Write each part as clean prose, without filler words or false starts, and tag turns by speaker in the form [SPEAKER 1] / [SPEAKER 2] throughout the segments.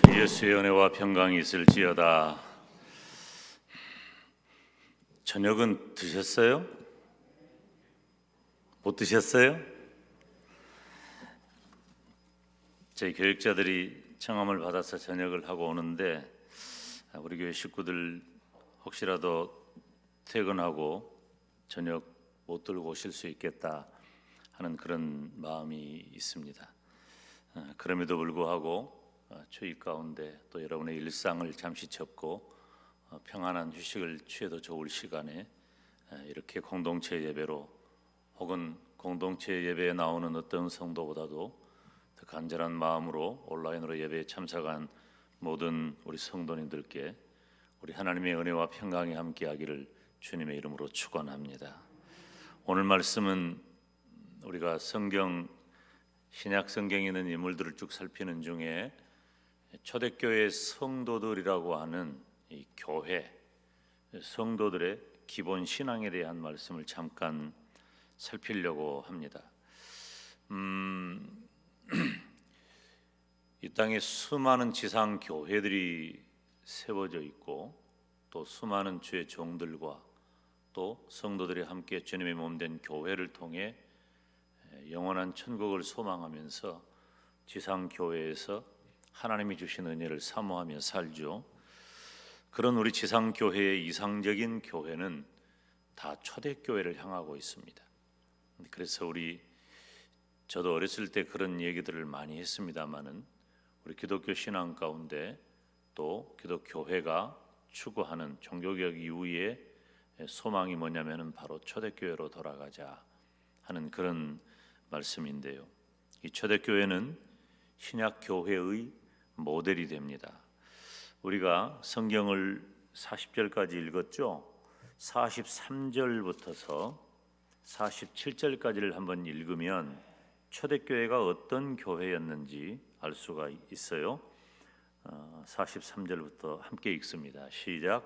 [SPEAKER 1] 예수의 은혜와 평강이 있을지어다. 저녁은 드셨어요? 못 드셨어요? 저희 교육자들이 청함을 받아서 저녁을 하고 오는데 우리 교회 식구들 혹시라도 퇴근하고 저녁 못 들고 오실 수 있겠다 하는 그런 마음이 있습니다. 그럼에도 불구하고 추위 가운데 또 여러분의 일상을 잠시 접고 평안한 휴식을 취해도 좋을 시간에 이렇게 공동체 예배로 혹은 공동체 예배에 나오는 어떤 성도보다도 더 간절한 마음으로 온라인으로 예배에 참석한 모든 우리 성도님들께 우리 하나님의 은혜와 평강이 함께하기를 주님의 이름으로 축원합니다. 오늘 말씀은 우리가 신약 성경에 있는 인물들을 쭉 살피는 중에 초대교회 성도들이라고 하는 이 교회 성도들의 기본 신앙에 대한 말씀을 잠깐 살피려고 합니다. 이 땅에 수많은 지상 교회들이 세워져 있고 또 수많은 주의 종들과 또 성도들이 함께 주님의 몸된 교회를 통해 영원한 천국을 소망하면서 지상 교회에서 하나님이 주신 은혜를 사모하며 살죠. 그런 우리 지상 교회의 이상적인 교회는 다 초대교회를 향하고 있습니다. 그래서 저도 어렸을 때 그런 얘기들을 많이 했습니다마는 우리 기독교 신앙 가운데 또 기독교회가 추구하는 종교개혁 이후의 소망이 뭐냐면은 바로 초대교회로 돌아가자 하는 그런 말씀인데요. 이 초대교회는 신약 교회의 모델이 됩니다. 우리가 성경을 40절까지 읽었죠. 43절부터서 47절까지를 한번 읽으면 초대교회가 어떤 교회였는지 알 수가 있어요. 43절부터 함께 읽습니다. 시작.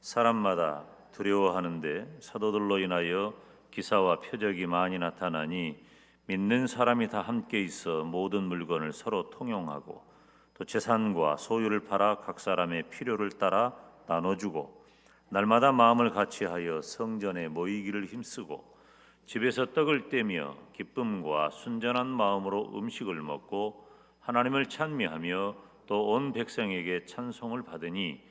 [SPEAKER 1] 사람마다 두려워하는데 사도들로 인하여 기사와 표적이 많이 나타나니 믿는 사람이 다 함께 있어 모든 물건을 서로 통용하고 또 재산과 소유를 팔아 각 사람의 필요를 따라 나눠주고 날마다 마음을 같이하여 성전에 모이기를 힘쓰고 집에서 떡을 떼며 기쁨과 순전한 마음으로 음식을 먹고 하나님을 찬미하며 또 온 백성에게 찬송을 받으니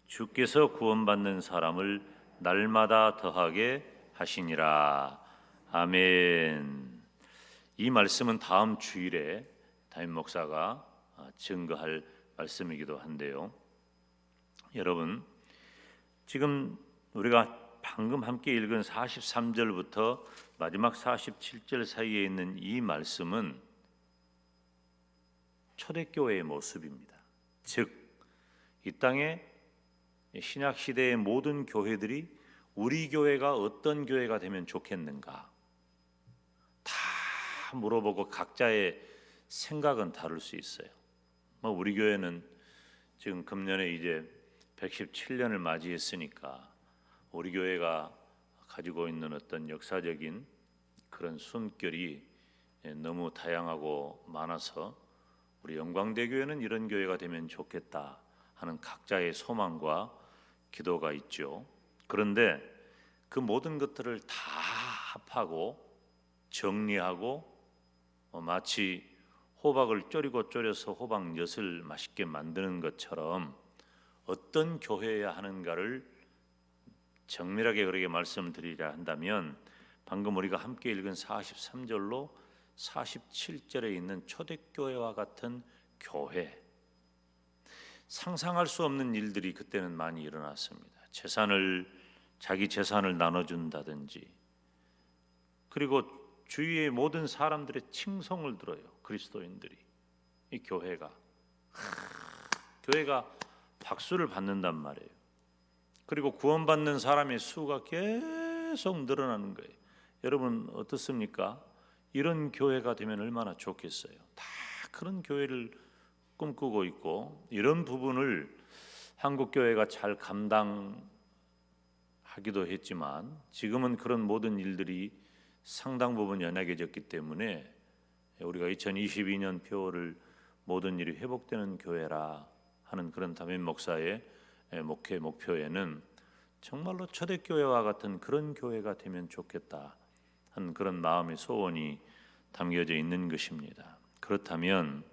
[SPEAKER 1] 주께서 구원받는 사람을 날마다 더하게 하시니라. 아멘. 이 말씀은 다음 주일에 담임 목사가 증거할 말씀이기도 한데요. 여러분, 지금 우리가 방금 함께 읽은 43절부터 마지막 47절 사이에 있는 이 말씀은 초대교회의 모습입니다. 즉, 이 땅에 신약 시대의 모든 교회들이 우리 교회가 어떤 교회가 되면 좋겠는가 다 물어보고 각자의 생각은 다를 수 있어요. 우리 교회는 지금 금년에 이제 117년을 맞이했으니까 우리 교회가 가지고 있는 어떤 역사적인 그런 숨결이 너무 다양하고 많아서 우리 영광대교회는 이런 교회가 되면 좋겠다 하는 각자의 소망과 기도가 있죠. 그런데 그 모든 것들을 다 합하고 정리하고 마치 호박을 졸여서 호박엿을 맛있게 만드는 것처럼 어떤 교회여야 하는가를 정밀하게 그렇게 말씀드리려 한다면 방금 우리가 함께 읽은 43절로 47절에 있는 초대교회와 같은 교회, 상상할 수 없는 일들이 그때는 많이 일어났습니다. 자기 재산을 나눠준다든지, 그리고 주위의 모든 사람들의 칭송을 들어요. 그리스도인들이 이 교회가 박수를 받는단 말이에요. 그리고 구원받는 사람의 수가 계속 늘어나는 거예요. 여러분 어떻습니까? 이런 교회가 되면 얼마나 좋겠어요. 다 그런 교회를 꿈꾸고 있고 이런 부분을 한국 교회가 잘 감당하기도 했지만 지금은 그런 모든 일들이 상당 부분 연약해졌기 때문에 우리가 2022년 표를 모든 일이 회복되는 교회라 하는 그런 담임 목사의 목회 목표에는 정말로 초대교회와 같은 그런 교회가 되면 좋겠다 하는 그런 마음의 소원이 담겨져 있는 것입니다. 그렇다면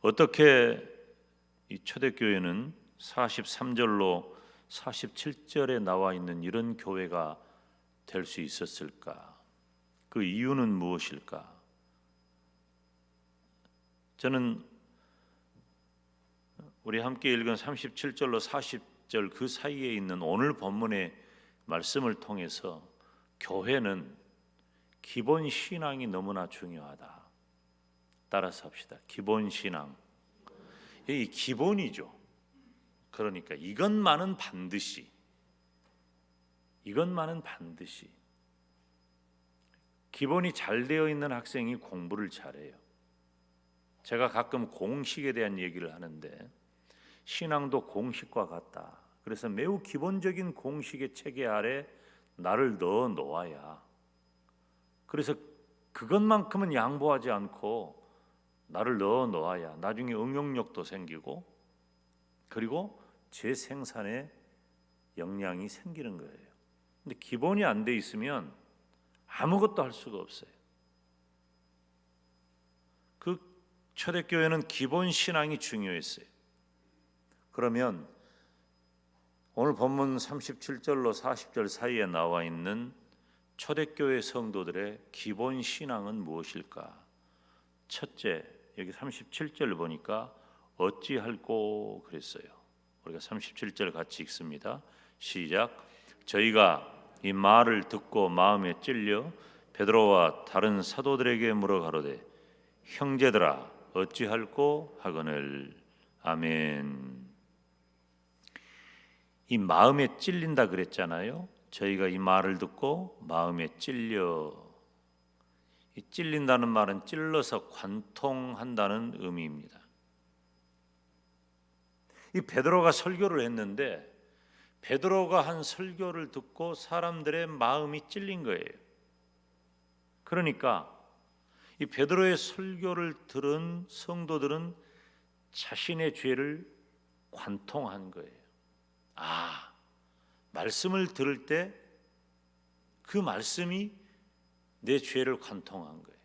[SPEAKER 1] 어떻게 이 초대교회는 43절로 47절에 나와 있는 이런 교회가 될 수 있었을까? 그 이유는 무엇일까? 저는 우리 함께 읽은 37절로 40절 그 사이에 있는 오늘 본문의 말씀을 통해서 교회는 기본 신앙이 너무나 중요하다. 따라서 합시다. 기본 신앙. 이 기본이죠. 그러니까 이것만은 반드시 기본이 잘 되어 있는 학생이 공부를 잘해요. 제가 가끔 공식에 대한 얘기를 하는데 신앙도 공식과 같다. 그래서 매우 기본적인 공식의 체계 아래 나를 넣어 놓아야, 그래서 그것만큼은 양보하지 않고 나를 넣어 놓아야 나중에 응용력도 생기고 그리고 재생산의 역량이 생기는 거예요. 근데 기본이 안 돼 있으면 아무것도 할 수가 없어요. 그 초대교회는 기본 신앙이 중요했어요. 그러면 오늘 본문 37절로 40절 사이에 나와 있는 초대교회 성도들의 기본 신앙은 무엇일까? 첫째, 여기 37절 보니까 어찌할꼬 그랬어요. 우리가 37절 같이 읽습니다. 시작. 저희가 이 말을 듣고 마음에 찔려 베드로와 다른 사도들에게 물어가로되 형제들아 어찌할꼬 하거늘. 아멘. 이 마음에 찔린다 그랬잖아요. 저희가 이 말을 듣고 마음에 찔려. 이 찔린다는 말은 찔러서 관통한다는 의미입니다. 이 베드로가 설교를 했는데 베드로가 한 설교를 듣고 사람들의 마음이 찔린 거예요. 그러니까 이 베드로의 설교를 들은 성도들은 자신의 죄를 관통한 거예요. 말씀을 들을 때 그 말씀이 내 죄를 관통한 거예요.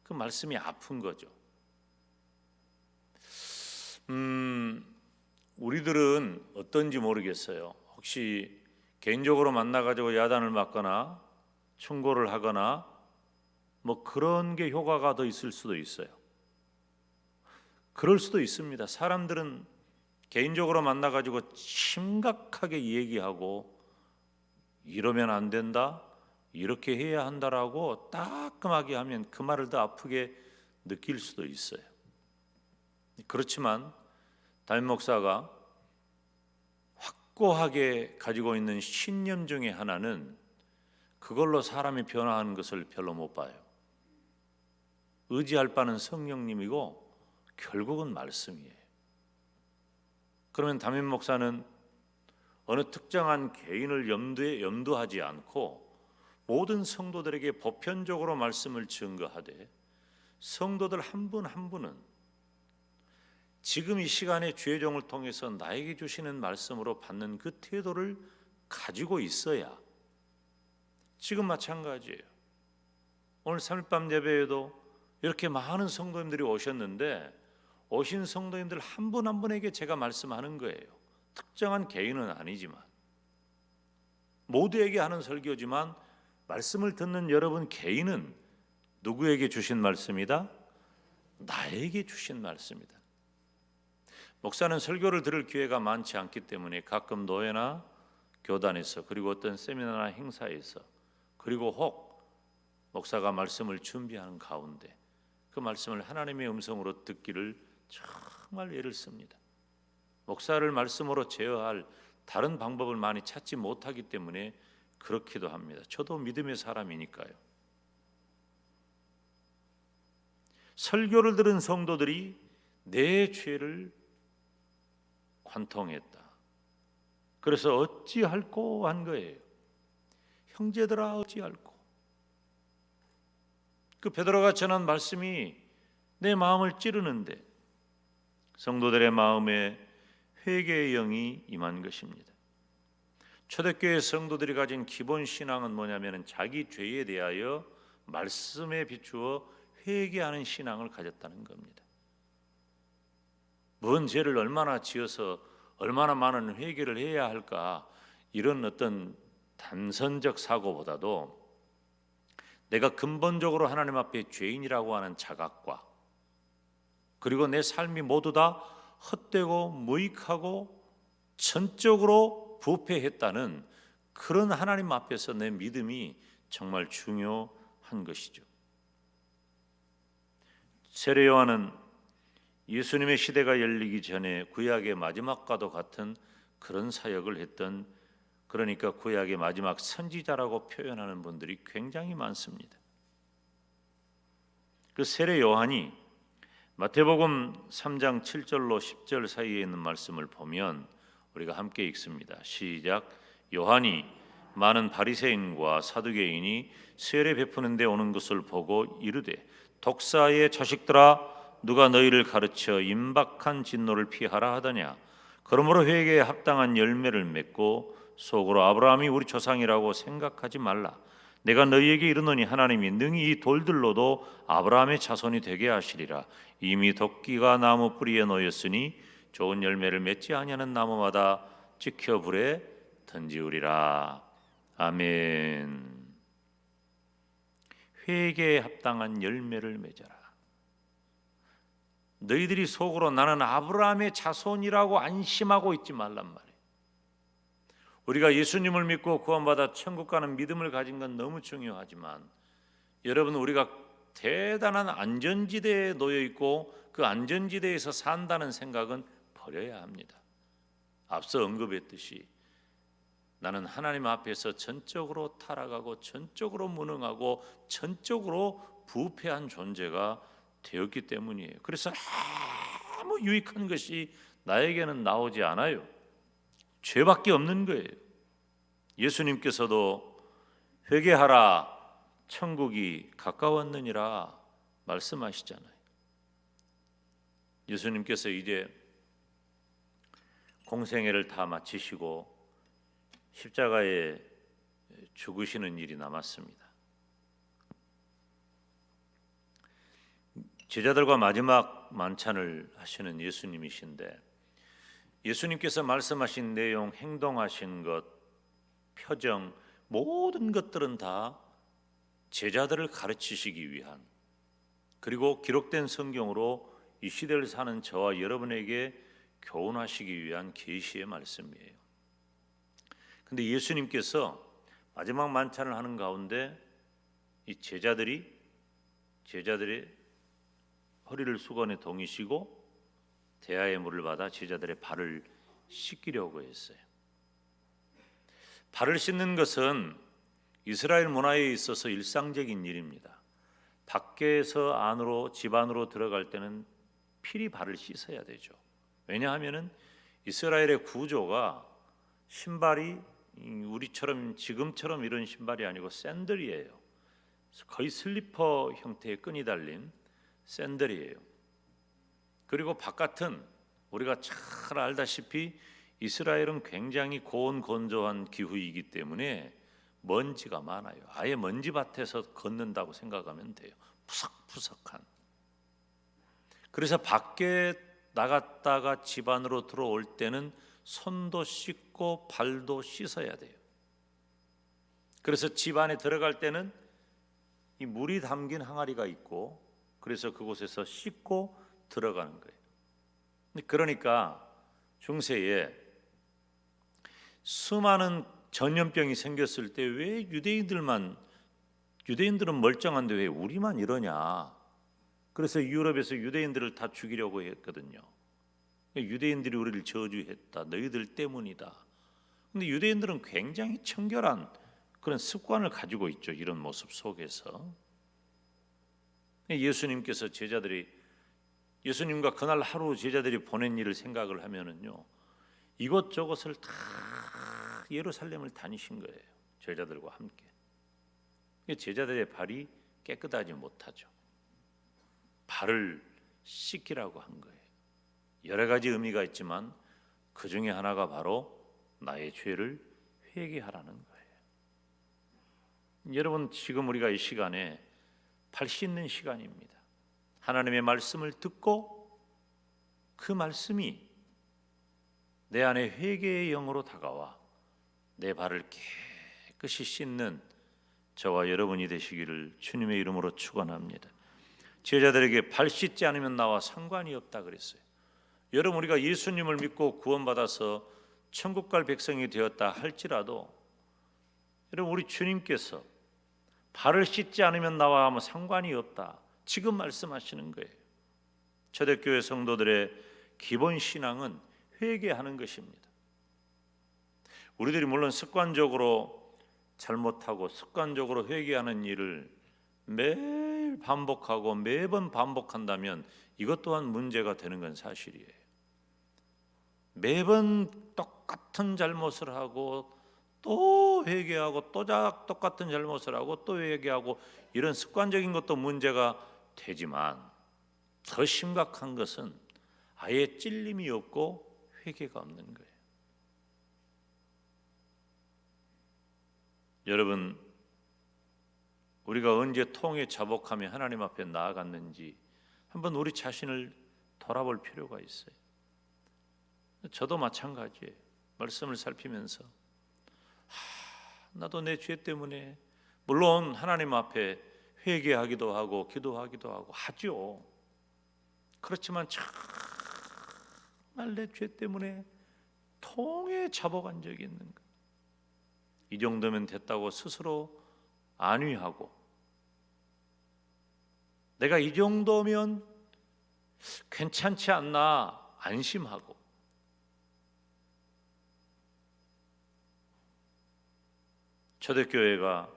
[SPEAKER 1] 그 말씀이 아픈 거죠. 우리들은 어떤지 모르겠어요. 혹시 개인적으로 만나가지고 야단을 맞거나 충고를 하거나 뭐 그런 게 효과가 더 있을 수도 있어요. 그럴 수도 있습니다. 사람들은 개인적으로 만나가지고 심각하게 얘기하고 이러면 안 된다, 이렇게 해야 한다라고 따끔하게 하면 그 말을 더 아프게 느낄 수도 있어요. 그렇지만 담임 목사가 확고하게 가지고 있는 신념 중에 하나는 그걸로 사람이 변화하는 것을 별로 못 봐요. 의지할 바는 성령님이고 결국은 말씀이에요. 그러면 담임 목사는 어느 특정한 개인을 염두하지 않고 모든 성도들에게 보편적으로 말씀을 증거하되 성도들 한 분 한 분은 지금 이 시간에 주의 종을 통해서 나에게 주시는 말씀으로 받는 그 태도를 가지고 있어야, 지금 마찬가지예요. 오늘 3일밤 예배에도 이렇게 많은 성도님들이 오셨는데 오신 성도님들 한 분 한 분에게 제가 말씀하는 거예요. 특정한 개인은 아니지만 모두에게 하는 설교지만 말씀을 듣는 여러분 개인은 누구에게 주신 말씀이다? 나에게 주신 말씀이다. 목사는 설교를 들을 기회가 많지 않기 때문에 가끔 노회나 교단에서 그리고 어떤 세미나나 행사에서 그리고 혹 목사가 말씀을 준비하는 가운데 그 말씀을 하나님의 음성으로 듣기를 정말 애를 씁니다. 목사를 말씀으로 제어할 다른 방법을 많이 찾지 못하기 때문에 그렇기도 합니다. 저도 믿음의 사람이니까요. 설교를 들은 성도들이 내 죄를 관통했다. 그래서 어찌할꼬 한 거예요. 형제들아 어찌할꼬. 그 베드로가 전한 말씀이 내 마음을 찌르는데 성도들의 마음에 회개의 영이 임한 것입니다. 초대교회 성도들이 가진 기본 신앙은 뭐냐면 자기 죄에 대하여 말씀에 비추어 회개하는 신앙을 가졌다는 겁니다. 뭔 죄를 얼마나 지어서 얼마나 많은 회개를 해야 할까, 이런 어떤 단선적 사고보다도 내가 근본적으로 하나님 앞에 죄인이라고 하는 자각과, 그리고 내 삶이 모두 다 헛되고 무익하고 전적으로 부패했다는 그런 하나님 앞에서 내 믿음이 정말 중요한 것이죠. 세례 요한은 예수님의 시대가 열리기 전에 구약의 마지막과도 같은 그런 사역을 했던, 그러니까 구약의 마지막 선지자라고 표현하는 분들이 굉장히 많습니다. 그 세례 요한이 마태복음 3장 7절로 10절 사이에 있는 말씀을 보면 우리가 함께 읽습니다. 시작. 요한이 많은 바리새인과 사두개인이 세례 베푸는 데 오는 것을 보고 이르되, 독사의 자식들아, 누가 너희를 가르쳐 임박한 진노를 피하라 하더냐. 그러므로 회개에 합당한 열매를 맺고 속으로 아브라함이 우리 조상이라고 생각하지 말라. 내가 너희에게 이르노니 하나님이 능히 이 돌들로도 아브라함의 자손이 되게 하시리라. 이미 도끼가 나무 뿌리에 놓였으니 좋은 열매를 맺지 아니하는 나무마다 찍혀 불에 던지우리라. 아멘. 회개에 합당한 열매를 맺어라. 너희들이 속으로 나는 아브라함의 자손이라고 안심하고 있지 말란 말이에요. 우리가 예수님을 믿고 구원받아 천국 가는 믿음을 가진 건 너무 중요하지만, 여러분, 우리가 대단한 안전지대에 놓여 있고 그 안전지대에서 산다는 생각은 버려야 합니다. 앞서 언급했듯이 나는 하나님 앞에서 전적으로 타락하고 전적으로 무능하고 전적으로 부패한 존재가 되었기 때문이에요. 그래서 아무 유익한 것이 나에게는 나오지 않아요. 죄밖에 없는 거예요. 예수님께서도 회개하라, 천국이 가까웠느니라 말씀하시잖아요. 예수님께서 이제 공생애를 다 마치시고 십자가에 죽으시는 일이 남았습니다. 제자들과 마지막 만찬을 하시는 예수님이신데, 예수님께서 말씀하신 내용, 행동하신 것, 표정, 모든 것들은 다 제자들을 가르치시기 위한, 그리고 기록된 성경으로 이 시대를 사는 저와 여러분에게 교훈하시기 위한 계시의 말씀이에요. 근데 예수님께서 마지막 만찬을 하는 가운데 이 제자들의 허리를 수건에 동이시고 대야의 물을 받아 제자들의 발을 씻기려고 했어요. 발을 씻는 것은 이스라엘 문화에 있어서 일상적인 일입니다. 밖에서 안으로, 집 안으로 들어갈 때는 필히 발을 씻어야 되죠. 왜냐하면은 이스라엘의 구조가 신발이 우리처럼 지금처럼 이런 신발이 아니고 샌들이에요. 거의 슬리퍼 형태의 끈이 달린 샌들이에요. 그리고 바깥은 우리가 잘 알다시피 이스라엘은 굉장히 고온 건조한 기후이기 때문에 먼지가 많아요. 아예 먼지밭에서 걷는다고 생각하면 돼요. 푸석푸석한. 그래서 밖에 나갔다가 집 안으로 들어올 때는 손도 씻고 발도 씻어야 돼요. 그래서 집 안에 들어갈 때는 이 물이 담긴 항아리가 있고, 그래서 그곳에서 씻고 들어가는 거예요. 그러니까 중세에 수많은 전염병이 생겼을 때 왜 유대인들은 멀쩡한데 왜 우리만 이러냐? 그래서 유럽에서 유대인들을 다 죽이려고 했거든요. 유대인들이 우리를 저주했다. 너희들 때문이다. 근데 유대인들은 굉장히 청결한 그런 습관을 가지고 있죠. 이런 모습 속에서 예수님과 그날 하루 제자들이 보낸 일을 생각을 하면은요, 이것저것을 다 예루살렘을 다니신 거예요. 제자들과 함께. 제자들의 발이 깨끗하지 못하죠. 발을 씻기라고 한 거예요. 여러 가지 의미가 있지만 그 중에 하나가 바로 나의 죄를 회개하라는 거예요. 여러분, 지금 우리가 이 시간에 발 씻는 시간입니다. 하나님의 말씀을 듣고 그 말씀이 내 안에 회개의 영으로 다가와 내 발을 깨끗이 씻는 저와 여러분이 되시기를 주님의 이름으로 축원합니다. 제자들에게 발 씻지 않으면 나와 상관이 없다 그랬어요. 여러분, 우리가 예수님을 믿고 구원받아서 천국 갈 백성이 되었다 할지라도 여러분, 우리 주님께서 발을 씻지 않으면 나와 아무 상관이 없다, 지금 말씀하시는 거예요. 초대교회 성도들의 기본 신앙은 회개하는 것입니다. 우리들이 물론 습관적으로 잘못하고 습관적으로 회개하는 일을 매일 반복하고 매번 반복한다면 이것 또한 문제가 되는 건 사실이에요. 매번 똑같은 잘못을 하고 또 회개하고 또 똑같은 잘못을 하고 또 회개하고 이런 습관적인 것도 문제가 되지만 더 심각한 것은 아예 찔림이 없고 회개가 없는 거예요. 여러분, 우리가 언제 통에 자복하며 하나님 앞에 나아갔는지 한번 우리 자신을 돌아볼 필요가 있어요. 저도 마찬가지예요. 말씀을 살피면서 나도 내 죄 때문에 물론 하나님 앞에 회개하기도 하고 기도하기도 하고 하죠. 그렇지만 정말 내 죄 때문에 통에 잡아간 적이 있는가? 이 정도면 됐다고 스스로 안위하고 내가 이 정도면 괜찮지 않나 안심하고 초대교회가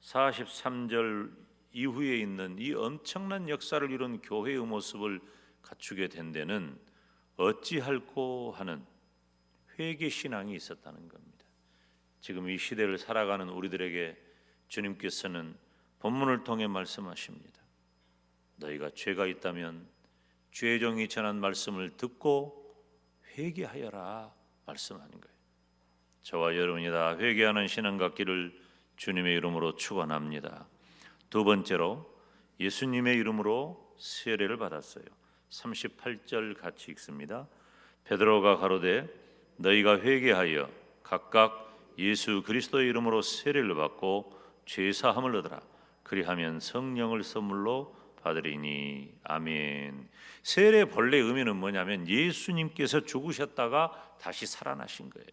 [SPEAKER 1] 43절 이후에 있는 이 엄청난 역사를 이룬 교회의 모습을 갖추게 된 데는 어찌할꼬 하는 회개신앙이 있었다는 겁니다. 지금 이 시대를 살아가는 우리들에게 주님께서는 본문을 통해 말씀하십니다. 너희가 죄가 있다면 죄종이 전한 말씀을 듣고 회개하여라 말씀하는 거예요. 저와 여러분이 다 회개하는 신앙 갖기를 주님의 이름으로 축원합니다. 두 번째로 예수님의 이름으로 세례를 받았어요. 38절 같이 읽습니다. 베드로가 가로되 너희가 회개하여 각각 예수 그리스도의 이름으로 세례를 받고 죄사함을 얻으라. 그리하면 성령을 선물로 받으리니. 아멘. 세례의 본래 의미는 뭐냐면 예수님께서 죽으셨다가 다시 살아나신 거예요.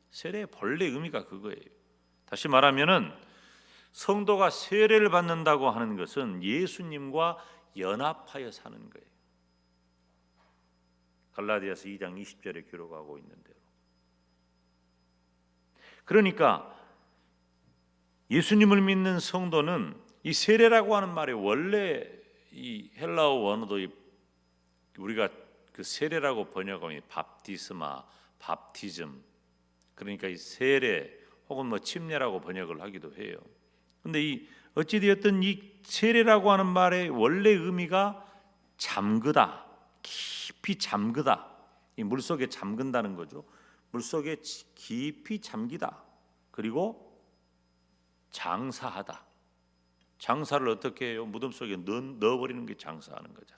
[SPEAKER 1] 세례의 본래 의미가 그거예요. 다시 말하면은 성도가 세례를 받는다고 하는 것은 예수님과 연합하여 사는 거예요. 갈라디아서 2장 20절에 기록하고 있는 대로. 그러니까 예수님을 믿는 성도는 이 세례라고 하는 말이 원래 이 헬라어 원어도 우리가 그 세례라고 번역하면 밥티스마, 밥티즘, 그러니까 이 세례 혹은 뭐 침례라고 번역을 하기도 해요. 근데 이 어찌 되었든 이 세례라고 하는 말의 원래 의미가 잠그다, 깊이 잠그다. 이 물속에 잠근다는 거죠. 물속에 깊이 잠기다. 그리고 장사하다. 장사를 어떻게 해요? 무덤 속에 넣어버리는 게 장사하는 거죠.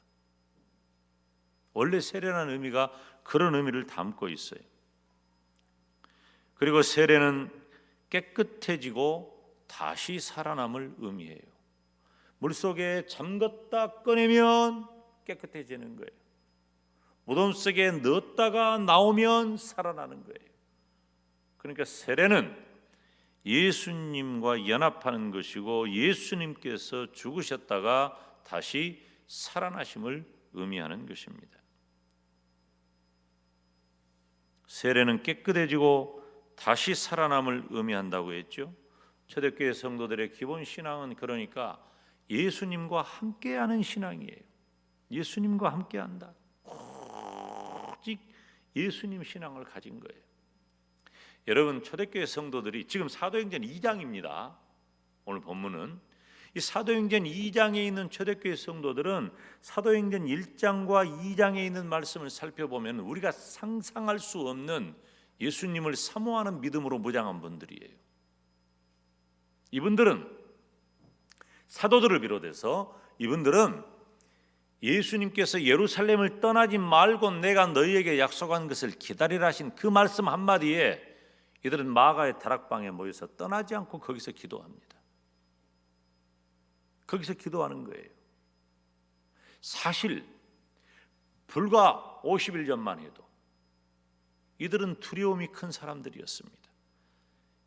[SPEAKER 1] 원래 세례라는 의미가 그런 의미를 담고 있어요. 그리고 세례는 깨끗해지고 다시 살아남을 의미해요. 물속에 잠갔다 꺼내면 깨끗해지는 거예요. 무덤 속에 넣었다가 나오면 살아나는 거예요. 그러니까 세례는 예수님과 연합하는 것이고 예수님께서 죽으셨다가 다시 살아나심을 의미하는 것입니다. 세례는 깨끗해지고 다시 살아남을 의미한다고 했죠. 초대교회 성도들의 기본 신앙은 그러니까 예수님과 함께하는 신앙이에요. 예수님과 함께한다. 오직 예수님 신앙을 가진 거예요. 여러분, 초대교회 성도들이 지금 사도행전 2장입니다. 오늘 본문은 이 사도행전 2장에 있는 초대교회 성도들은 사도행전 1장과 2장에 있는 말씀을 살펴보면 우리가 상상할 수 없는 예수님을 사모하는 믿음으로 무장한 분들이에요. 이분들은 사도들을 비롯해서 이분들은 예수님께서 예루살렘을 떠나지 말고 내가 너희에게 약속한 것을 기다리라 하신 그 말씀 한마디에 이들은 마가의 다락방에 모여서 떠나지 않고 거기서 기도합니다. 거기서 기도하는 거예요. 사실 불과 50일 전만 해도 이들은 두려움이 큰 사람들이었습니다.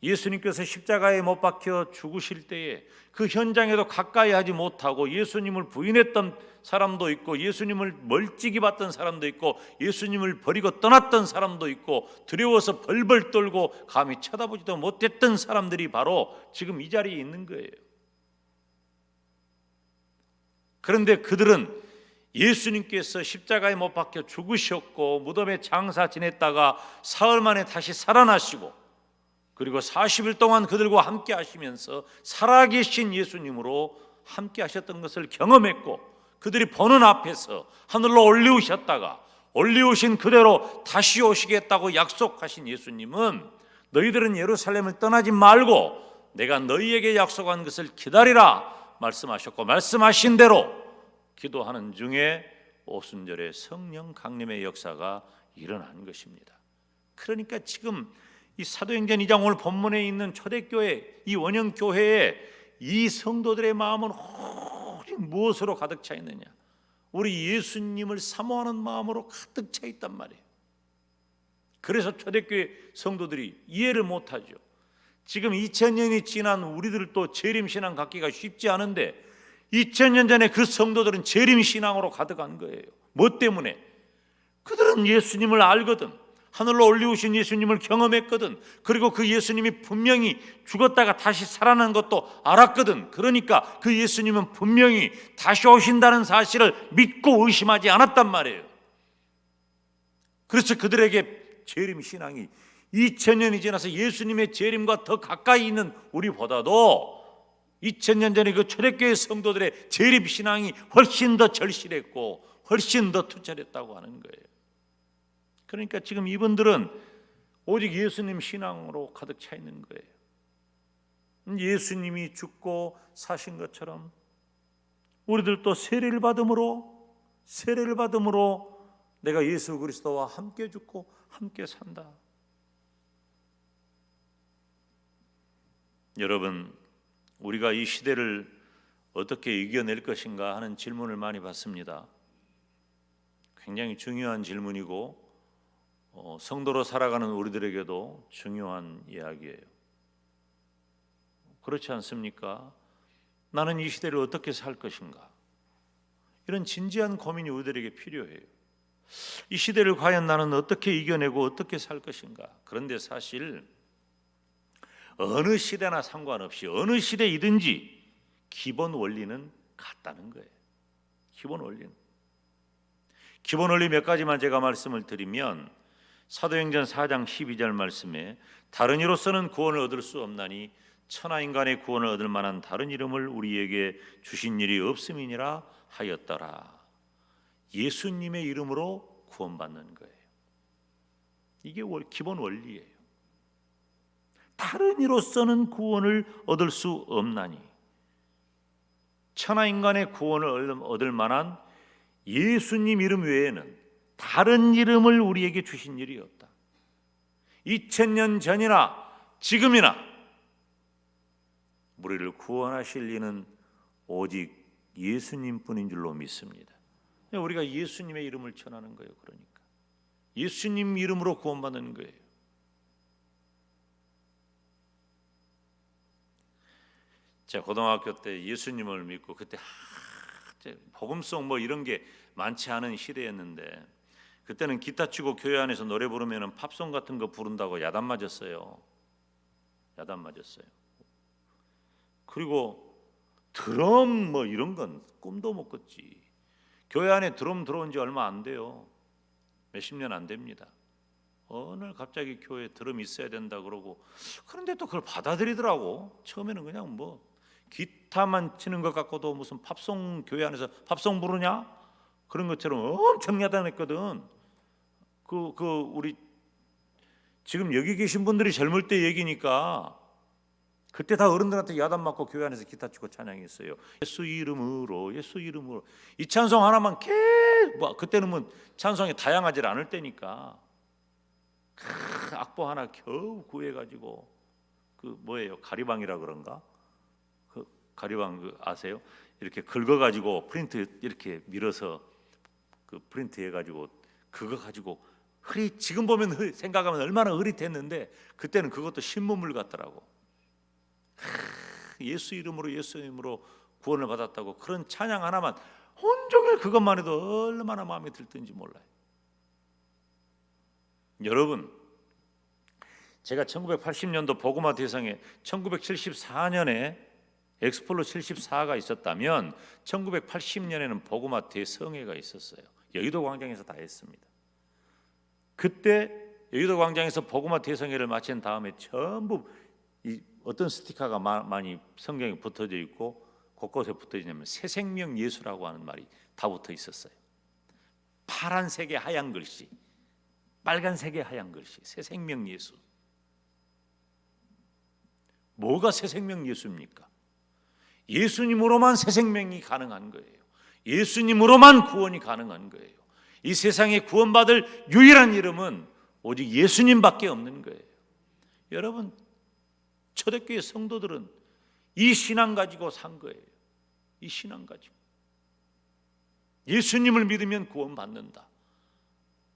[SPEAKER 1] 예수님께서 십자가에 못 박혀 죽으실 때에 그 현장에도 가까이 하지 못하고 예수님을 부인했던 사람도 있고 예수님을 멀찍이 봤던 사람도 있고 예수님을 버리고 떠났던 사람도 있고 두려워서 벌벌 떨고 감히 쳐다보지도 못했던 사람들이 바로 지금 이 자리에 있는 거예요. 그런데 그들은 예수님께서 십자가에 못 박혀 죽으셨고 무덤에 장사 지냈다가 사흘 만에 다시 살아나시고 그리고 40일 동안 그들과 함께 하시면서 살아계신 예수님으로 함께 하셨던 것을 경험했고 그들이 보는 앞에서 하늘로 올리우셨다가 올리우신 그대로 다시 오시겠다고 약속하신 예수님은 너희들은 예루살렘을 떠나지 말고 내가 너희에게 약속한 것을 기다리라 말씀하셨고 말씀하신 대로 기도하는 중에 오순절에 성령 강림의 역사가 일어난 것입니다. 그러니까 지금 이 사도행전 2장 오늘 본문에 있는 초대교회 이 원형교회에 이 성도들의 마음은 오직 무엇으로 가득 차 있느냐? 우리 예수님을 사모하는 마음으로 가득 차 있단 말이에요. 그래서 초대교회 성도들이 이해를 못하죠. 지금 2000년이 지난 우리들도 재림신앙 갖기가 쉽지 않은데 2000년 전에 그 성도들은 재림신앙으로 가득한 거예요. 뭐 때문에? 그들은 예수님을 알거든. 하늘로 올리우신 예수님을 경험했거든. 그리고 그 예수님이 분명히 죽었다가 다시 살아난 것도 알았거든. 그러니까 그 예수님은 분명히 다시 오신다는 사실을 믿고 의심하지 않았단 말이에요. 그래서 그들에게 재림신앙이 2000년이 지나서 예수님의 재림과 더 가까이 있는 우리보다도 2000년 전에 그 초대교회 성도들의 재림신앙이 훨씬 더 절실했고 훨씬 더 투철했다고 하는 거예요. 그러니까 지금 이분들은 오직 예수님 신앙으로 가득 차 있는 거예요. 예수님이 죽고 사신 것처럼 우리들도 세례를 받음으로 내가 예수 그리스도와 함께 죽고 함께 산다. 여러분, 우리가 이 시대를 어떻게 이겨낼 것인가 하는 질문을 많이 받습니다. 굉장히 중요한 질문이고 성도로 살아가는 우리들에게도 중요한 이야기예요. 그렇지 않습니까? 나는 이 시대를 어떻게 살 것인가? 이런 진지한 고민이 우리들에게 필요해요. 이 시대를 과연 나는 어떻게 이겨내고 어떻게 살 것인가? 그런데 사실 어느 시대나 상관없이 어느 시대이든지 기본 원리는 같다는 거예요. 기본 원리 몇 가지만 제가 말씀을 드리면 사도행전 4장 12절 말씀에 다른 이로서는 구원을 얻을 수 없나니 천하인간의 구원을 얻을 만한 다른 이름을 우리에게 주신 일이 없음이니라 하였더라. 예수님의 이름으로 구원받는 거예요. 이게 기본 원리예요. 다른 이로서는 구원을 얻을 수 없나니 천하인간의 구원을 얻을 만한 예수님 이름 외에는 다른 이름을 우리에게 주신 일이 없다. 2000년 전이나 지금이나 우리를 구원하실 이는 오직 예수님뿐인 줄로 믿습니다. 우리가 예수님의 이름을 전하는 거예요. 그러니까 예수님 이름으로 구원받는 거예요. 제가 고등학교 때 예수님을 믿고 그때 복음송 뭐 이런 게 많지 않은 시대였는데 그때는 기타 치고 교회 안에서 노래 부르면 팝송 같은 거 부른다고 야단 맞았어요. 그리고 드럼 뭐 이런 건 꿈도 못 꿨지. 교회 안에 드럼 들어온 지 얼마 안 돼요. 몇십 년 안 됩니다. 어느 날 갑자기 교회에 드럼 있어야 된다 그러고 그런데 또 그걸 받아들이더라고. 처음에는 그냥 뭐 기타만 치는 것 같고도 무슨 팝송 교회 안에서 팝송 부르냐? 그런 것처럼 엄청 야단했거든. 우리 지금 여기 계신 분들이 젊을 때 얘기니까 그때 다 어른들한테 야단 맞고 교회 안에서 기타 치고 찬양했어요. 예수 이름으로, 예수 이름으로. 이 찬송 하나만 그때는 뭐 찬송이 다양하지 않을 때니까 악보 하나 겨우 구해가지고 그 뭐예요? 가리방이라 그런가? 그 가리방 아세요? 이렇게 긁어가지고 프린트 이렇게 밀어서 그 프린트 해가지고 그거 가지고 지금 보면 생각하면 얼마나 흐릿했는데 그때는 그것도 신문물 같더라고. 예수 이름으로, 예수 이름으로 구원을 받았다고 그런 찬양 하나만 온종일 그것만 해도 얼마나 마음에 들든지 몰라요. 여러분, 제가 1980년도 복음화 대상에 1974년에 엑스폴로 74가 있었다면 1980년에는 복음화 대성회가 있었어요. 여의도 광장에서 다 했습니다. 그때 여의도 광장에서 복음화 대성회를 마친 다음에 전부 어떤 스티커가 많이 성경에 붙어져 있고 곳곳에 붙어 있냐면 새 생명 예수라고 하는 말이 다 붙어 있었어요. 파란색의 하얀 글씨, 빨간색의 하얀 글씨, 새 생명 예수. 뭐가 새 생명 예수입니까? 예수님으로만 새 생명이 가능한 거예요. 예수님으로만 구원이 가능한 거예요. 이 세상에 구원받을 유일한 이름은 오직 예수님밖에 없는 거예요. 여러분, 초대교회 성도들은 이 신앙 가지고 산 거예요. 이 신앙 가지고 예수님을 믿으면 구원받는다.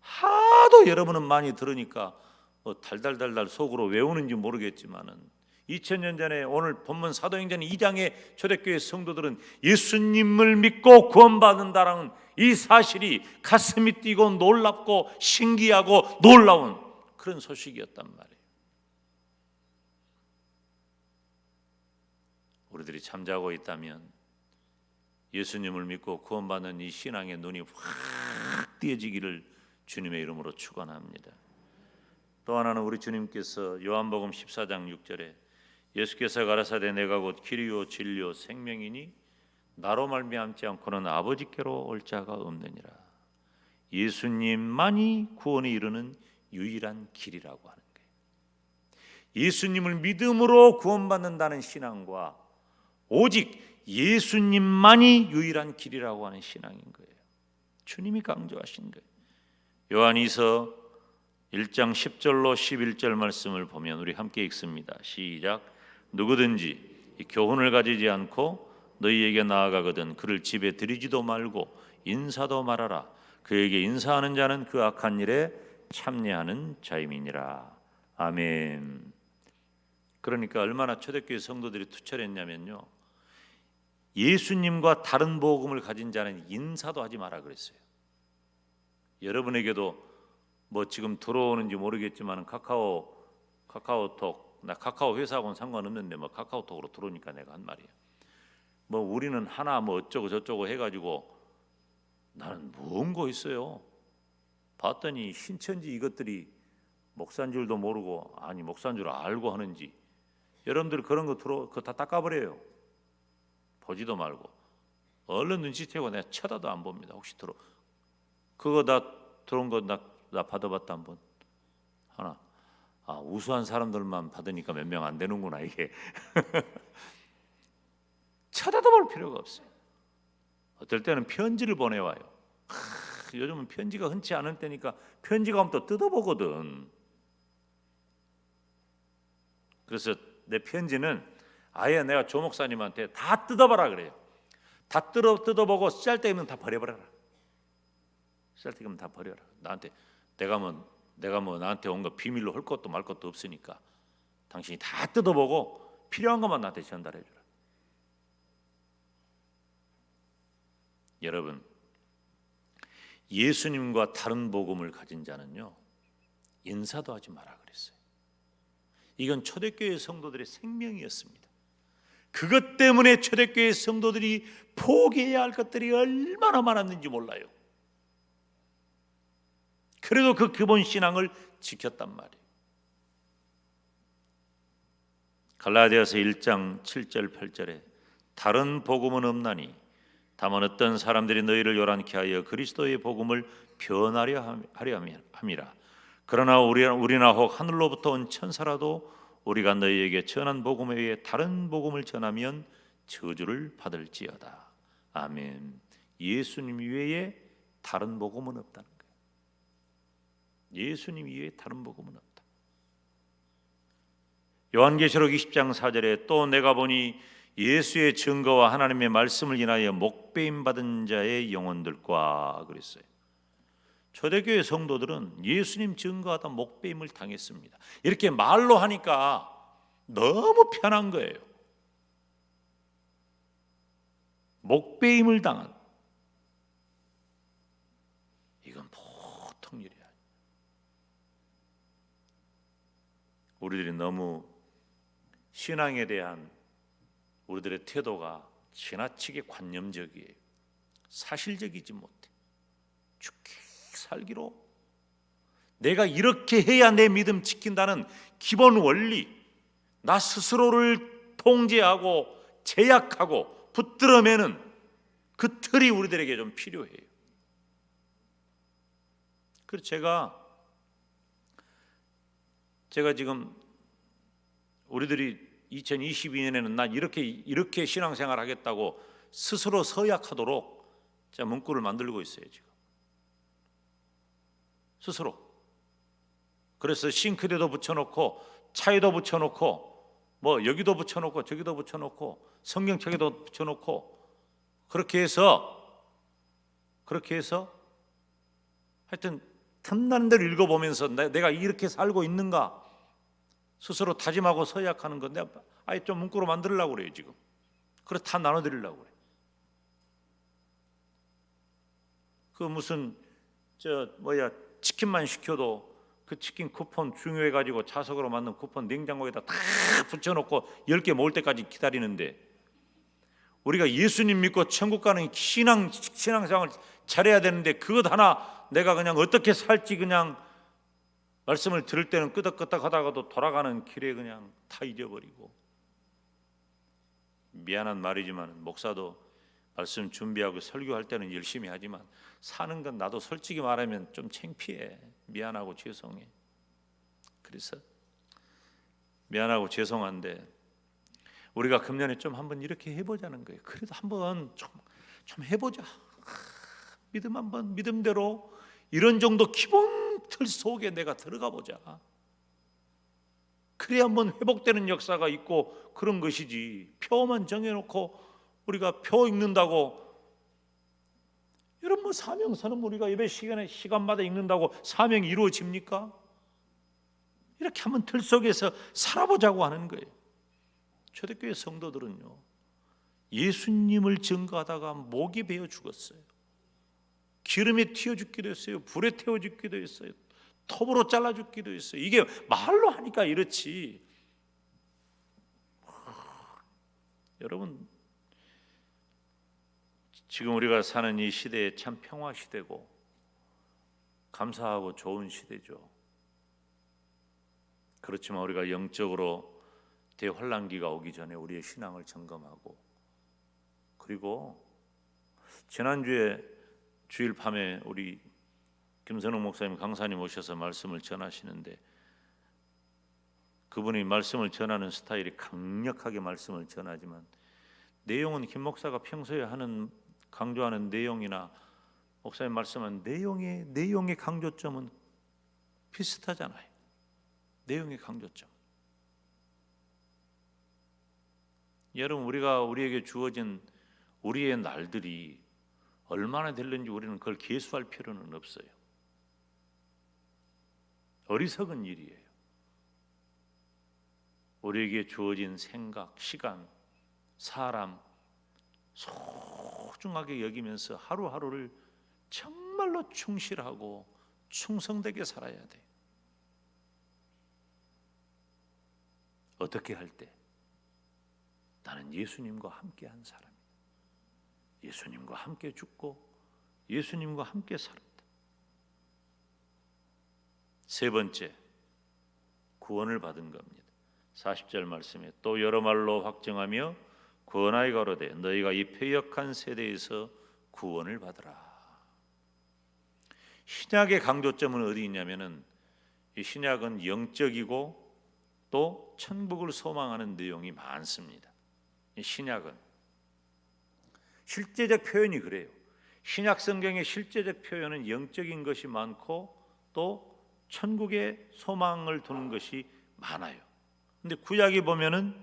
[SPEAKER 1] 하도 여러분은 많이 들으니까 뭐 달달달달 속으로 외우는지 모르겠지만은 2000년 전에 오늘 본문 사도행전 2장의 초대교회 성도들은 예수님을 믿고 구원받는다라는 이 사실이 가슴이 뛰고 놀랍고 신기하고 놀라운 그런 소식이었단 말이에요. 우리들이 잠자고 있다면 예수님을 믿고 구원받는 이 신앙의 눈이 확 띄어지기를 주님의 이름으로 축원합니다. 또 하나는 우리 주님께서 요한복음 14장 6절에 예수께서 가라사대 내가 곧 길이요 진리요 생명이니 나로 말미암지 않고는 아버지께로 올 자가 없느니라. 예수님만이 구원에 이르는 유일한 길이라고 하는 거예요. 예수님을 믿음으로 구원받는다는 신앙과 오직 예수님만이 유일한 길이라고 하는 신앙인 거예요. 주님이 강조하신 거예요. 요한이서 1장 10절로 11절 말씀을 보면 우리 함께 읽습니다. 시작. 누구든지 이 교훈을 가지지 않고 너희에게 나아가거든 그를 집에 들이지도 말고 인사도 말하라. 그에게 인사하는 자는 그 악한 일에 참여하는 자임이니라. 아멘. 그러니까 얼마나 초대교회 성도들이 투철했냐면요, 예수님과 다른 복음을 가진 자는 인사도 하지 마라 그랬어요. 여러분에게도 뭐 지금 들어오는지 모르겠지만 카카오톡, 나 카카오 회사하고는 상관없는데 뭐 카카오톡으로 들어오니까 내가 한 말이에요. 뭐 우리는 하나 뭐 어쩌고 저쩌고 해가지고 나는 뭔고 있어요. 봤더니 신천지 이것들이 목사인 줄도 모르고 아니 목사인 줄 알고 하는지 여러분들 그런 거 그거 다 닦아버려요. 보지도 말고 얼른 눈치채고 내가 쳐다도 안 봅니다. 혹시 그거 다 들어온 거 나 받아봤다 한번 하나. 우수한 사람들만 받으니까 몇 명 안 되는구나 이게. 쳐다도 볼 필요가 없어요. 어떨 때는 편지를 보내와요. 요즘은 편지가 흔치 않을 때니까 편지가 오면 또 뜯어보거든. 그래서 내 편지는 아예 내가 조 목사님한테 다 뜯어봐라 그래요. 다 뜯어보고 쓸데없는 다 버려버려라. 쓸데없는 다 버려라. 내가 뭐 나한테 온 거 비밀로 할 것도 말 것도 없으니까 당신이 다 뜯어보고 필요한 것만 나한테 전달해 주라. 여러분, 예수님과 다른 복음을 가진 자는요 인사도 하지 마라 그랬어요. 이건 초대교회 성도들의 생명이었습니다. 그것 때문에 초대교회 성도들이 포기해야 할 것들이 얼마나 많았는지 몰라요. 그래도 그 기본 신앙을 지켰단 말이에요. 갈라디아서 1장 7절 8절에 다른 복음은 없나니 다만 어떤 사람들이 너희를 요란케 하여 그리스도의 복음을 변하려 함이라. 그러나 우리나 혹 하늘로부터 온 천사라도 우리가 너희에게 전한 복음 외에 다른 복음을 전하면 저주를 받을지어다. 아멘. 예수님 외에 다른 복음은 없다는 거예요. 예수님 외에 다른 복음은 없다. 요한계시록 20장 4절에 또 내가 보니 예수의 증거와 하나님의 말씀을 인하여 목배임 받은 자의 영혼들과 그랬어요. 초대교회 성도들은 예수님 증거하다 목배임을 당했습니다. 이렇게 말로 하니까 너무 편한 거예요. 목배임을 당한, 이건 보통 일이 아니에요. 우리들이 너무 신앙에 대한 우리들의 태도가 지나치게 관념적이에요. 사실적이지 못해. 죽기 살기로 내가 이렇게 해야 내 믿음 지킨다는 기본 원리, 나 스스로를 통제하고 제약하고 붙들어매는 그 틀이 우리들에게 좀 필요해요. 그래서 제가 지금 우리들이 2022년에는 난 이렇게 신앙생활 하겠다고 스스로 서약하도록 제가 문구를 만들고 있어요. 지금 스스로. 그래서 싱크대도 붙여놓고 차에도 붙여놓고 뭐 여기도 붙여놓고 저기도 붙여놓고 성경책에도 붙여놓고 그렇게 해서 하여튼 틈나는 대로 읽어보면서 내가 이렇게 살고 있는가 스스로 다짐하고 서약하는 건데 아예 좀 문구로 만들려고 그래요. 지금 그래서 다 나눠드리려고 그래요. 그 무슨 치킨만 시켜도 그 치킨 쿠폰 중요해가지고 자석으로 만든 쿠폰 냉장고에다 다 붙여놓고 10개 모을 때까지 기다리는데, 우리가 예수님 믿고 천국 가는 신앙생활 잘해야 되는데 그것 하나 내가 그냥 어떻게 살지 그냥 말씀을 들을 때는 끄덕끄덕 하다가도 돌아가는 길에 그냥 다 잊어버리고. 미안한 말이지만 목사도 말씀 준비하고 설교할 때는 열심히 하지만 사는 건 나도 솔직히 말하면 좀 창피해. 미안하고 죄송해. 그래서 미안하고 죄송한데 우리가 금년에 좀 한번 이렇게 해보자는 거예요. 그래도 한번 좀 해보자. 믿음 한번 믿음대로 이런 정도 기본 틀 속에 내가 들어가 보자. 그래야 한번 회복되는 역사가 있고 그런 것이지. 표만 정해놓고 우리가 표 읽는다고, 여러분 사명서는 우리가 예배 시간마다 읽는다고 사명이 이루어집니까? 이렇게 한번 틀 속에서 살아보자고 하는 거예요. 초대교회 성도들은요, 예수님을 증거하다가 목이 베어 죽었어요. 기름에 튀어 죽기도 했어요. 불에 태워 죽기도 했어요. 톱으로 잘라 죽기도 했어요. 이게 말로 하니까 이렇지. 여러분, 지금 우리가 사는 이 시대에 참 평화 시대고 감사하고 좋은 시대죠. 그렇지만 우리가 영적으로 대환란기가 오기 전에 우리의 신앙을 점검하고, 그리고 지난주에 주일 밤에 우리 김선웅 목사님 강사님 오셔서 말씀을 전하시는데, 그분이 말씀을 전하는 스타일이 강력하게 말씀을 전하지만 내용은 김 목사가 평소에 강조하는 내용이나 목사님 말씀한 내용의 강조점은 비슷하잖아요. 내용의 강조점. 여러분, 우리에게 주어진 우리의 날들이 얼마나 될는지 우리는 그걸 계수할 필요는 없어요. 어리석은 일이에요. 우리에게 주어진 생각, 시간, 사람 소중하게 여기면서 하루하루를 정말로 충실하고 충성되게 살아야 돼요. 어떻게 할 때? 나는 예수님과 함께 한 사람이다. 예수님과 함께 죽고 예수님과 함께 살았다. 세 번째, 구원을 받은 겁니다. 40절 말씀에 또 여러 말로 확정하며 권하여 가로되 너희가 이 패역한 세대에서 구원을 받으라. 신약의 강조점은 어디 있냐면은 이 신약은 영적이고 또 천국을 소망하는 내용이 많습니다. 이 신약은 실제적 표현이 그래요. 신약 성경의 실제적 표현은 영적인 것이 많고 또 천국의 소망을 두는 것이 많아요. 근데 구약에 보면은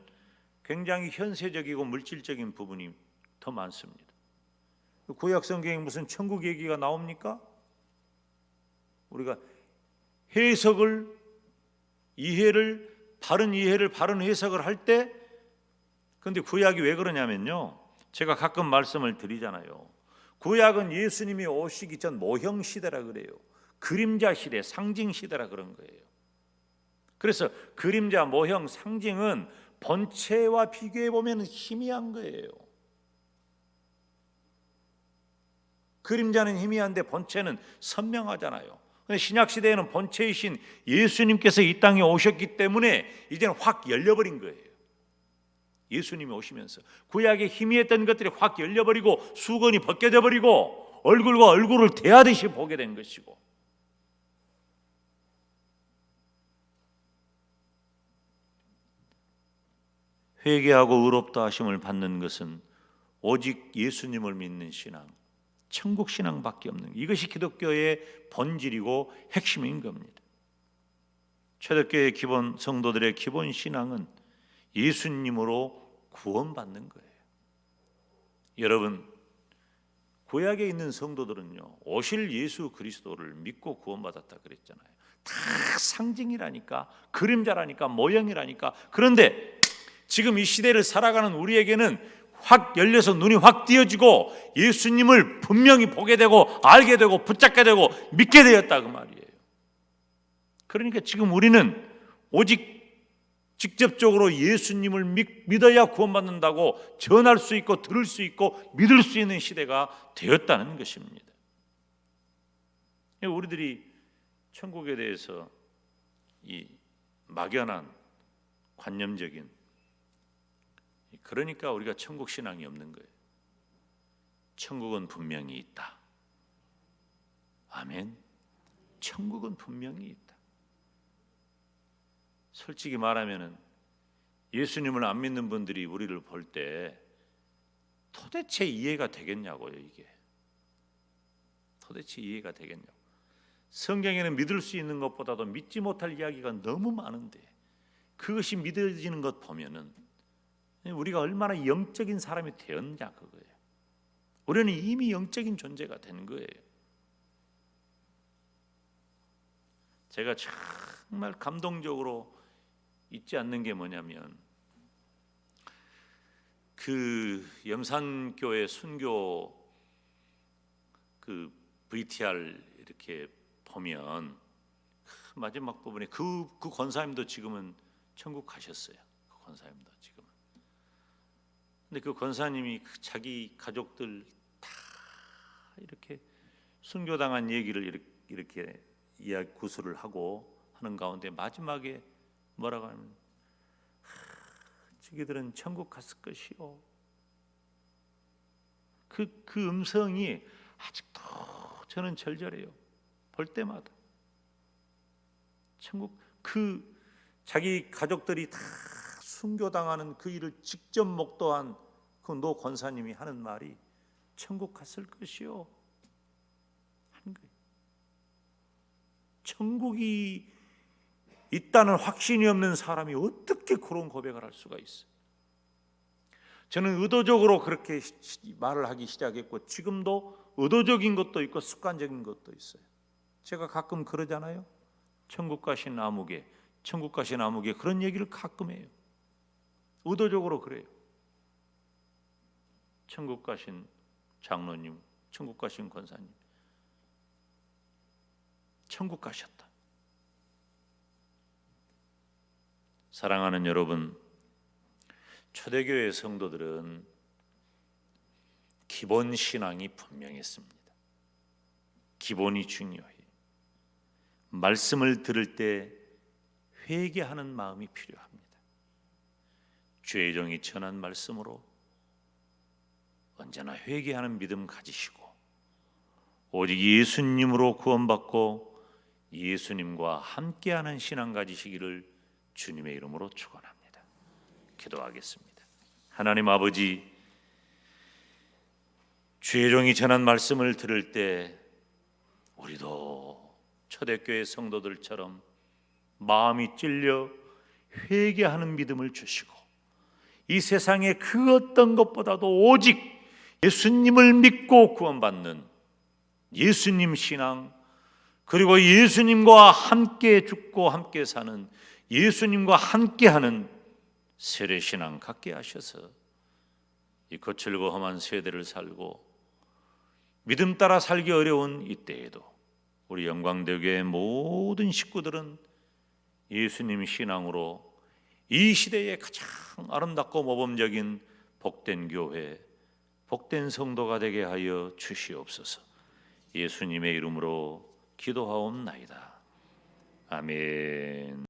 [SPEAKER 1] 굉장히 현세적이고 물질적인 부분이 더 많습니다. 구약 성경에 무슨 천국 얘기가 나옵니까? 우리가 해석을 바른 이해를 바른 해석을 할 때, 근데 구약이 왜 그러냐면요, 제가 가끔 말씀을 드리잖아요. 구약은 예수님이 오시기 전 모형 시대라 그래요. 그림자 시대, 상징 시대라 그런 거예요. 그래서 그림자, 모형, 상징은 본체와 비교해 보면 희미한 거예요. 그림자는 희미한데 본체는 선명하잖아요. 근데 신약 시대에는 본체이신 예수님께서 이 땅에 오셨기 때문에 이제는 확 열려버린 거예요. 예수님이 오시면서 구약에 희미했던 것들이 확 열려버리고 수건이 벗겨져 버리고 얼굴과 얼굴을 대하듯이 보게 된 것이고, 회개하고 의롭다 하심을 받는 것은 오직 예수님을 믿는 신앙, 천국 신앙밖에 없는, 이것이 기독교의 본질이고 핵심인 겁니다. 초대교회 기본 성도들의 기본 신앙은 예수님으로 구원받는 거예요. 여러분, 구약에 있는 성도들은요, 오실 예수 그리스도를 믿고 구원받았다 그랬잖아요. 다 상징이라니까, 그림자라니까, 모형이라니까. 그런데 지금 이 시대를 살아가는 우리에게는 확 열려서 눈이 확 띄어지고 예수님을 분명히 보게 되고 알게 되고 붙잡게 되고 믿게 되었다 그 말이에요. 그러니까 지금 우리는 오직 직접적으로 예수님을 믿어야 구원받는다고 전할 수 있고 들을 수 있고 믿을 수 있는 시대가 되었다는 것입니다. 우리들이 천국에 대해서 이 막연한 관념적인, 그러니까 우리가 천국 신앙이 없는 거예요. 천국은 분명히 있다. 아멘. 천국은 분명히 있다. 솔직히 말하면은 예수님을 안 믿는 분들이 우리를 볼 때 도대체 이해가 되겠냐고요. 이게 도대체 이해가 되겠냐고. 성경에는 믿을 수 있는 것보다도 믿지 못할 이야기가 너무 많은데 그것이 믿어지는 것 보면은 우리가 얼마나 영적인 사람이 되었냐 그거예요. 우리는 이미 영적인 존재가 된 거예요. 제가 정말 감동적으로 잊지 않는 게 뭐냐면, 그 염산교회 순교 그 VTR 이렇게 보면 마지막 부분에 그 권사님도 지금은 천국 가셨어요. 그 권사님도 지금은. 근데 그 권사님이 자기 가족들 다 이렇게 순교당한 얘기를 이렇게 이야기 구술을 하고 하는 가운데 마지막에 뭐라고 하면, 저기들은 천국 갔을 것이요. 그 음성이 아직도 저는 절절해요. 볼 때마다 천국, 그 자기 가족들이 다 순교당하는 그 일을 직접 목도한 그 노 권사님이 하는 말이 천국 갔을 것이요 하는 거예요. 천국이 있다는 확신이 없는 사람이 어떻게 그런 고백을 할 수가 있어요? 저는 의도적으로 그렇게 말을 하기 시작했고 지금도 의도적인 것도 있고 습관적인 것도 있어요. 제가 가끔 그러잖아요. 천국 가신 아무개, 천국 가신 아무개, 그런 얘기를 가끔 해요. 의도적으로 그래요. 천국 가신 장로님, 천국 가신 권사님, 천국 가셨다. 사랑하는 여러분, 초대교회 성도들은 기본 신앙이 분명했습니다. 기본이 중요해요. 말씀을 들을 때 회개하는 마음이 필요합니다. 주의 종이 전한 말씀으로 언제나 회개하는 믿음 가지시고 오직 예수님으로 구원받고 예수님과 함께하는 신앙 가지시기를 주님의 이름으로 축원합니다. 기도하겠습니다. 하나님 아버지, 주의 종이 전한 말씀을 들을 때 우리도 초대교회 성도들처럼 마음이 찔려 회개하는 믿음을 주시고 이 세상의 그 어떤 것보다도 오직 예수님을 믿고 구원받는 예수님 신앙, 그리고 예수님과 함께 죽고 함께 사는 예수님과 함께하는 세례신앙 갖게 하셔서 이 거칠고 험한 세대를 살고 믿음 따라 살기 어려운 이때에도 우리 영광대교의 모든 식구들은 예수님 신앙으로 이 시대의 가장 아름답고 모범적인 복된 교회, 복된 성도가 되게 하여 주시옵소서. 예수님의 이름으로 기도하옵나이다. 아멘.